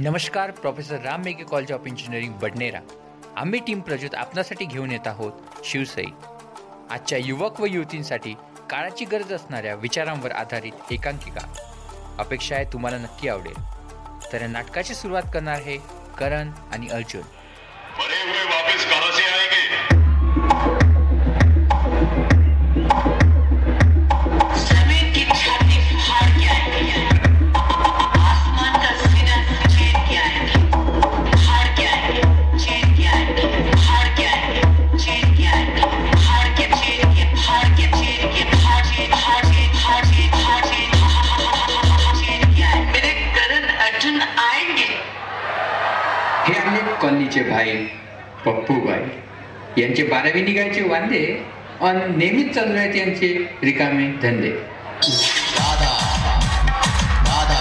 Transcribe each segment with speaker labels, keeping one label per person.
Speaker 1: नमस्कार. Professor Ram Meghe college of engineering Badnera. आम्ही team Prajyot आपणासाठी घेऊन येत आहोत शिवसई. आजच्या युवक व युवतींसाठी काळाची गरज असणाऱ्या विचारांवर आधारित एकांकिका. अपेक्षा आहे तुम्हाला नक्की आवडेल. तर या नाटकाची सुरुवात करणार आहे करण आणि अर्जुन.
Speaker 2: मरे हुए वापस कहां से आएंगे?
Speaker 3: जमीन की छाती फाड़ के आएंगे, आसमान का सीना चीर के आएंगे, फाड़ के आएंगे, चीर के आएंगे, फाड़ के आएंगे, चीर के आएंगे, फाड़ के चीर के, फाड़ के चीर के, फाड़ के फाड़ के फाड़ के फाड़ के चीर के आएंगे. मेरे करण अर्जुन आएंगे.
Speaker 1: हे आपले कॉलनीचे भाई पप्पू भाई यांचे 12वी निघायचे वांदे आणि नेहमीच चालू आहेत यांचे रिकामे धंदे.
Speaker 4: दादा दादा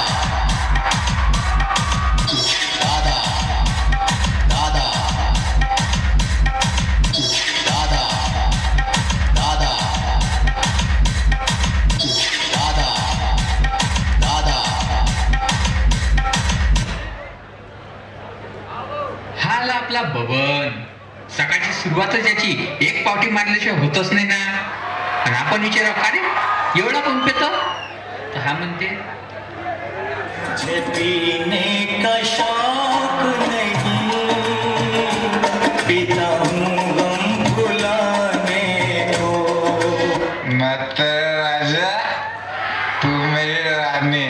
Speaker 4: दादा दादा दादा दादा दादा दादा.
Speaker 1: हा आला आपला बबन. सकाळची सुरुवातच याची एक पावटी मारल्याशिवाय होतच नाही ना. आणि आपण विचाराव का रे एवढा कोण पेतो, तर हा म्हणते
Speaker 4: मुझे पीने का शौक नहीं, पीता हूँ गम भुलाने को.
Speaker 5: मत राजा तू मेरी रानी,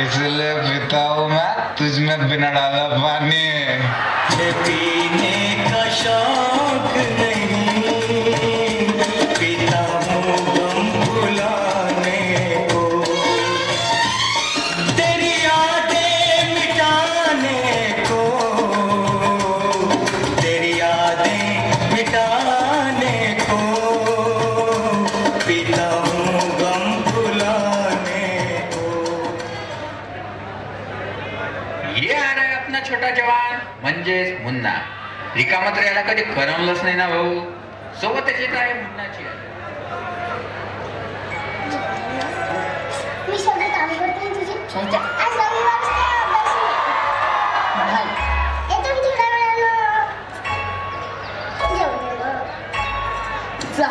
Speaker 5: इसलिए पीता हूँ मैं तुझ में बिना डाला पानी.
Speaker 4: मुझे पीने का शौक नहीं, पीता हूँ गम भुलाने को. तेरी यादें मिटाने को, तेरी यादें मिटाने को, पीता हूँ गम भुलाने को.
Speaker 1: ये आ रहा है अपना छोटा जवान म्हणजेच मुन्ना. रिकामा तर याला कधी करमलंच नाही ना भाऊ. सोबतच येत आहे मुन्नाची.
Speaker 6: मी सगळं काम करते ना तुझे. आज रविवार येतो मी थोड्या वेळानं. जेवण जा.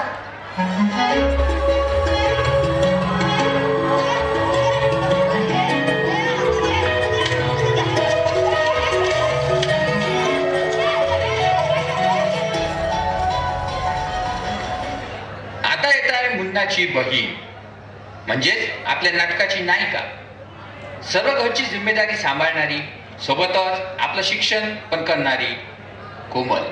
Speaker 1: आता येत आहे मुन्नाची बहीण म्हणजेच आपल्या नाटकाची नायिका. सर्व घरची जिम्मेदारी सांभाळणारी, सोबतच आपलं शिक्षण पण करणारी कोमल.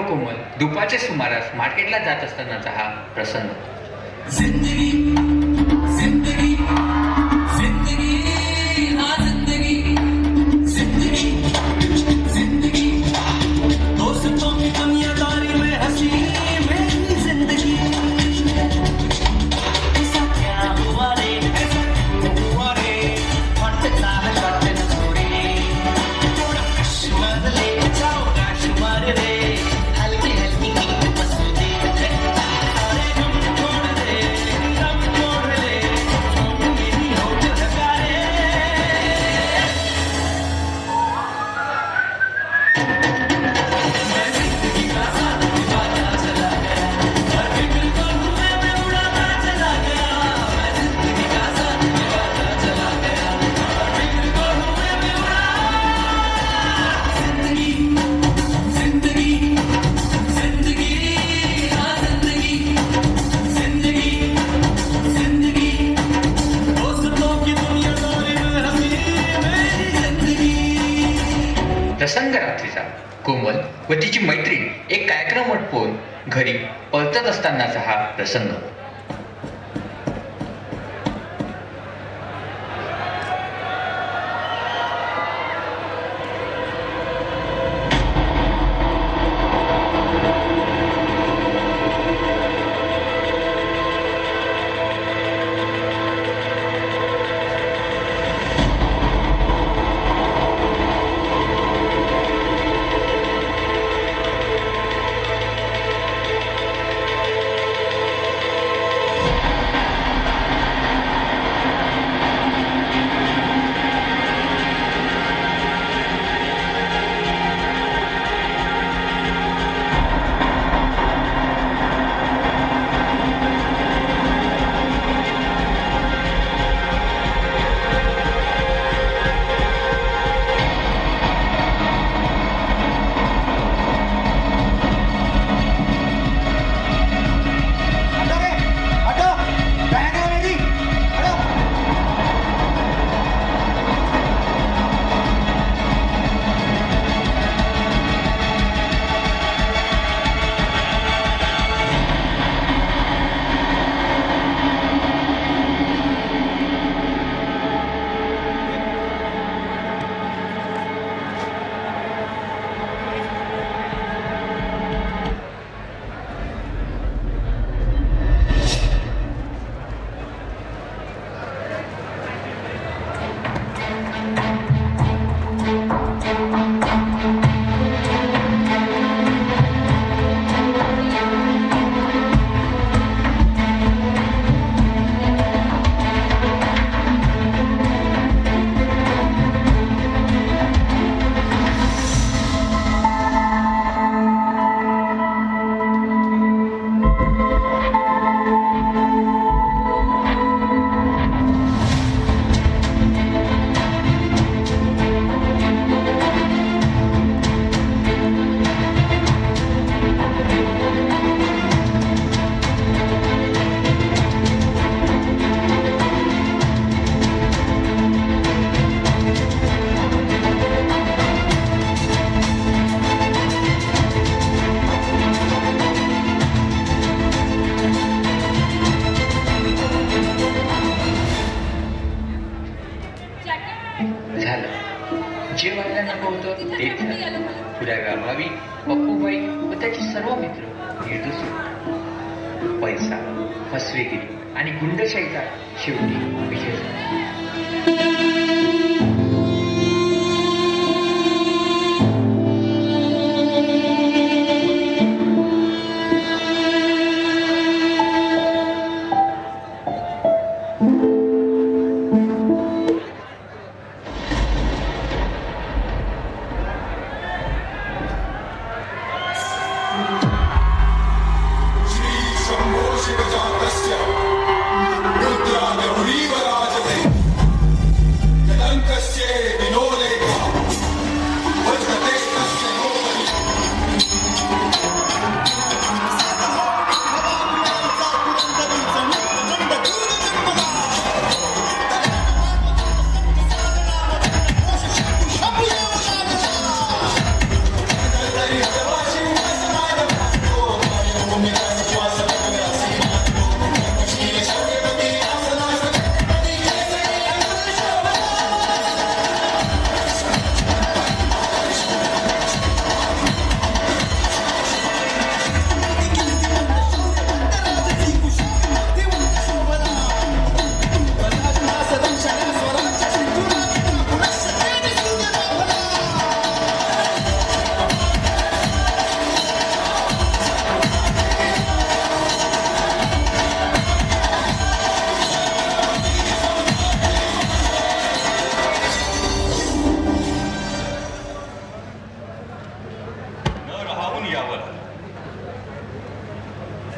Speaker 1: कोमल दुपारच्या सुमारास मार्केटला जात असतानाचा हा प्रसंग.
Speaker 4: जिंदगी जिंदगी जिंदगी हाँ जिंदगी जिंदगी जिंदगी, दोस्तों की दुनियादारी में हंसी मेरी जिंदगी. ऐसा क्या हुआ रे, ऐसा क्यों हुआ रे, फटता है बटन छोड़े, थोड़ा कश्मर ले जाओ कश्मर रे.
Speaker 1: प्रसंग रात्रीचा. कोमल व तिची मैत्रीण एक कार्यक्रम आटोपून घरी परतत असतानाचा हा प्रसंग. झालं. जे व्हायला नको होतं तेच झालं. पुऱ्या गावावी पप्पूबाई व त्याचे सर्व मित्र निर्दोष होते. पैसा, फसवेगिरी आणि गुंडशाहीचा शेवटी विजय झाला.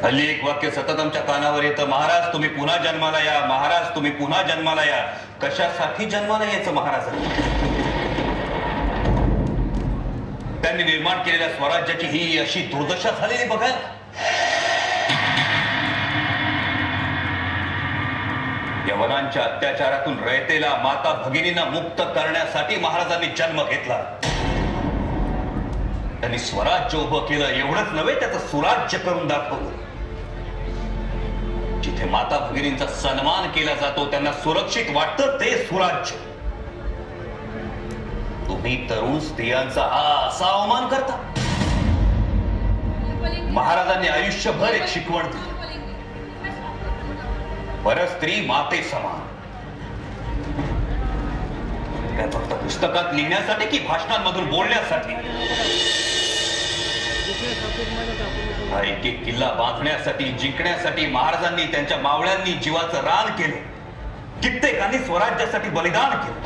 Speaker 7: हल्ली एक वाक्य सतत आमच्या कानावर येतं, महाराज तुम्ही पुन्हा जन्माला या, महाराज तुम्ही पुन्हा जन्माला या. कशासाठी जन्माला यायचं महाराज? त्यांनी निर्माण केलेल्या स्वराज्याची ही अशी दुर्दशा झालेली बघा. यवनांच्या अत्याचारातून रयतेला माता भगिनींना मुक्त करण्यासाठी महाराजांनी जन्म घेतला. त्यांनी स्वराज्य उभं केलं, एवढंच नव्हे त्याचं सुराज्य करून दाखवलं. जिथे माता भगिनींचा सन्मान केला जातो, त्यांना सुरक्षित वाटतं ते सुराज्य. तुम्ही तरुण स्त्रियांचा हा असा अवमान करता. महाराजांनी आयुष्यभर एक शिकवण दिली, परस्त्री माते समान. काय फक्त पुस्तकात लिहिण्यासाठी की भाषणांमधून बोलण्यासाठी? हा एक एक किल्ला बांधण्यासाठी, जिंकण्यासाठी महाराजांनी त्यांच्या मावळ्यांनी जीवाचं रान केलं. कित्येकांनी स्वराज्यासाठी बलिदान केलं.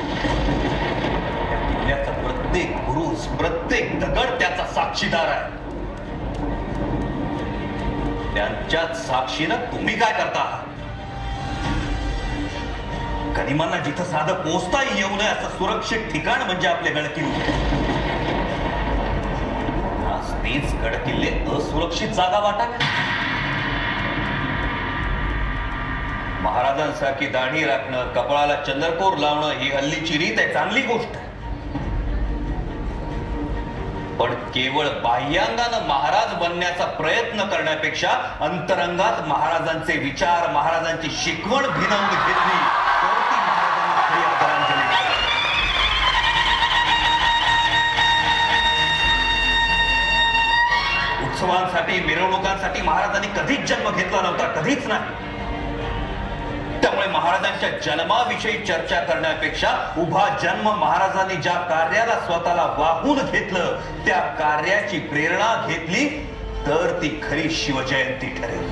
Speaker 7: या किल्ल्याचा प्रत्येक बुरुज, प्रत्येक दगड त्याचा साक्षीदार आहे. त्यांच्याच साक्षीनं तुम्ही काय करता आहात? गनिमांना जिथं साधं पोचताही येऊ नये असं सुरक्षित ठिकाण म्हणजे आपले गडकिल्ले. तेच गडकिल्ले असुरक्षित जागा वाटाव्या. महाराजांसारखी दाढी राखणं, कपाळाला चंद्रकोर लावणं ही हल्लीची रीत आहे, चांगली गोष्ट आहे. पण केवळ बाह्यांगानं महाराज बनण्याचा प्रयत्न करण्यापेक्षा अंतरंगात महाराजांचे विचार, महाराजांची शिकवण भिनवून घेतली तर ती महाराजांना खरी आदरांजली. उत्सवांसाठी, मिरवणुकांसाठी महाराजांनी कधीच जन्म घेतला नव्हता, कधीच नाही. त्यामुळे महाराजांच्या जन्माविषयी चर्चा करण्यापेक्षा उभा जन्म, महाराजांनी ज्या कार्याला स्वतःला वाहून घेतलं त्या कार्याची प्रेरणा घेतली तर ती खरी शिवजयंती ठरेल.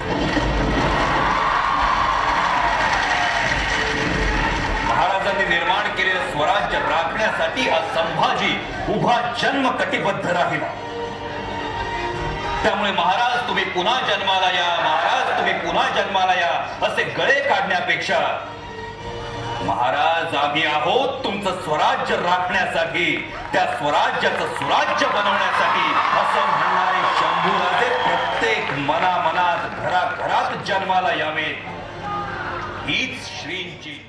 Speaker 7: महाराजांनी निर्माण केलेलं स्वराज्य राखण्यासाठी हा संभाजी उभा जन्म कटिबद्ध राहिला. त्यामुळे महाराज तुम्ही पुन्हा जन्माला या, महाराज तुम्ही पुन्हा जन्माला या असे गळे काढण्यापेक्षा महाराज आम्ही आहोत तुमचं स्वराज्य राखण्यासाठी, त्या स्वराज्याचं सुराज्य बनवण्यासाठी असं म्हणणारे शंभूराजे प्रत्येक मनामनात, घराघरात जन्माला यावे हीच श्रींची